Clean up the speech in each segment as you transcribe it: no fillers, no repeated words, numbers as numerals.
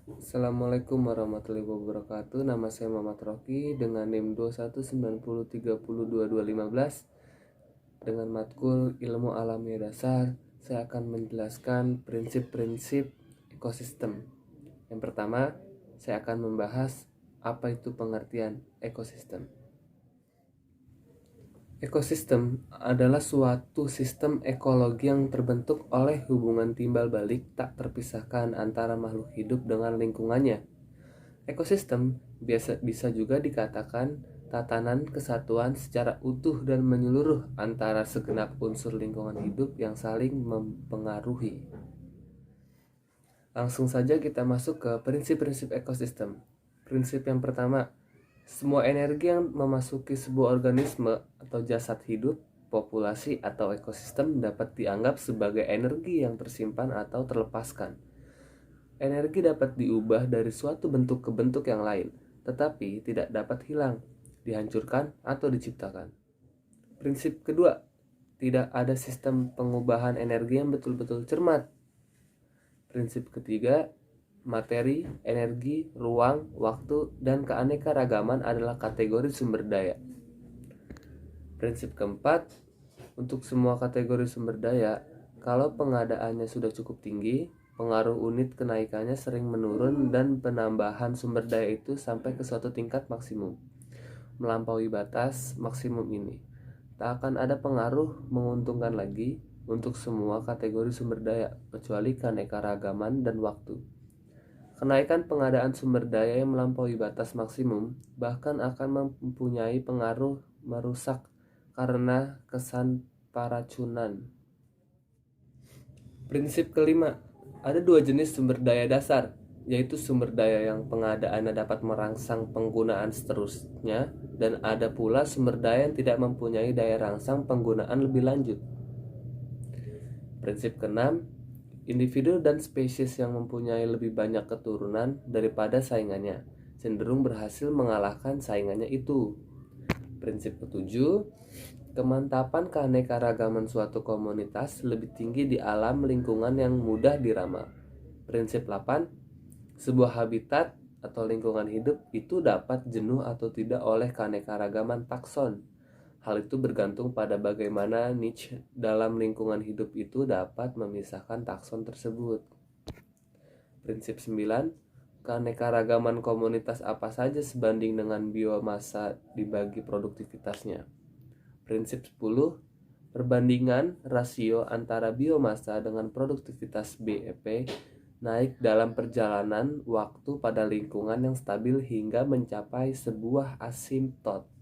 Assalamualaikum warahmatullahi wabarakatuh. Nama saya Muhammad Rocky dengan NIM 2190302215 dengan matkul Ilmu Alamiah Dasar. Saya akan menjelaskan prinsip-prinsip ekosistem. Yang pertama, saya akan membahas apa itu pengertian ekosistem. Ekosistem adalah suatu sistem ekologi yang terbentuk oleh hubungan timbal balik tak terpisahkan antara makhluk hidup dengan lingkungannya. Ekosistem bisa juga dikatakan tatanan kesatuan secara utuh dan menyeluruh antara segenap unsur lingkungan hidup yang saling mempengaruhi. Langsung saja kita masuk ke prinsip-prinsip ekosistem. Prinsip yang pertama, semua energi yang memasuki sebuah organisme atau jasad hidup, populasi atau ekosistem dapat dianggap sebagai energi yang tersimpan atau terlepaskan. Energi dapat diubah dari suatu bentuk ke bentuk yang lain, tetapi tidak dapat hilang, dihancurkan, atau diciptakan. Prinsip kedua, tidak ada sistem pengubahan energi yang betul-betul cermat. Prinsip ketiga, materi, energi, ruang, waktu, dan keanekaragaman adalah kategori sumber daya. Prinsip keempat, untuk semua kategori sumber daya, kalau pengadaannya sudah cukup tinggi, pengaruh unit kenaikannya sering menurun dan penambahan sumber daya itu sampai ke suatu tingkat maksimum. Melampaui batas maksimum ini, tak akan ada pengaruh menguntungkan lagi untuk semua kategori sumber daya, kecuali keanekaragaman dan waktu. Kenaikan pengadaan sumber daya yang melampaui batas maksimum bahkan akan mempunyai pengaruh merusak karena kesan paracunan. Prinsip kelima, ada dua jenis sumber daya dasar, yaitu sumber daya yang pengadaannya dapat merangsang penggunaan seterusnya, dan ada pula sumber daya yang tidak mempunyai daya rangsang penggunaan lebih lanjut. Prinsip keenam, individu dan spesies yang mempunyai lebih banyak keturunan daripada saingannya cenderung berhasil mengalahkan saingannya itu. Prinsip ketujuh, kemantapan keanekaragaman suatu komunitas lebih tinggi di alam lingkungan yang mudah diramal. Prinsip 8, sebuah habitat atau lingkungan hidup itu dapat jenuh atau tidak oleh keanekaragaman takson. Hal itu bergantung pada bagaimana niche dalam lingkungan hidup itu dapat memisahkan takson tersebut. Prinsip 9, keanekaragaman komunitas apa saja sebanding dengan biomasa dibagi produktivitasnya. Prinsip 10, perbandingan rasio antara biomasa dengan produktivitas BEP naik dalam perjalanan waktu pada lingkungan yang stabil hingga mencapai sebuah asimptot.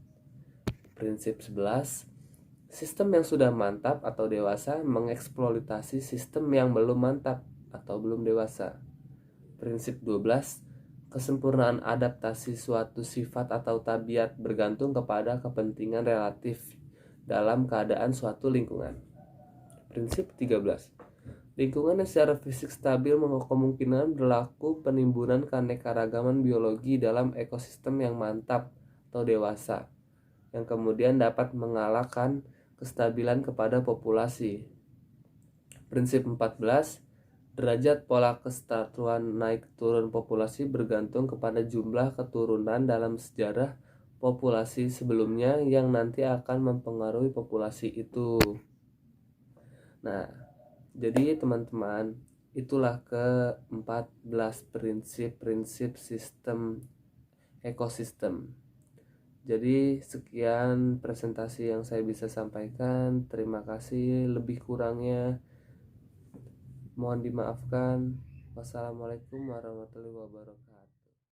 Prinsip 11, sistem yang sudah mantap atau dewasa mengeksploitasi sistem yang belum mantap atau belum dewasa. Prinsip 12, kesempurnaan adaptasi suatu sifat atau tabiat bergantung kepada kepentingan relatif dalam keadaan suatu lingkungan. Prinsip 13, lingkungan yang secara fisik stabil kemungkinan berlaku penimbunan keanekaragaman biologi dalam ekosistem yang mantap atau dewasa, yang kemudian dapat mengalahkan kestabilan kepada populasi. Prinsip 14, derajat pola kesatuan naik turun populasi bergantung kepada jumlah keturunan dalam sejarah populasi sebelumnya yang nanti akan mempengaruhi populasi itu. Nah, jadi teman-teman, itulah ke-14 prinsip-prinsip sistem ekosistem. Jadi sekian presentasi yang saya bisa sampaikan. Terima kasih, lebih kurangnya mohon dimaafkan. Wassalamualaikum warahmatullahi wabarakatuh.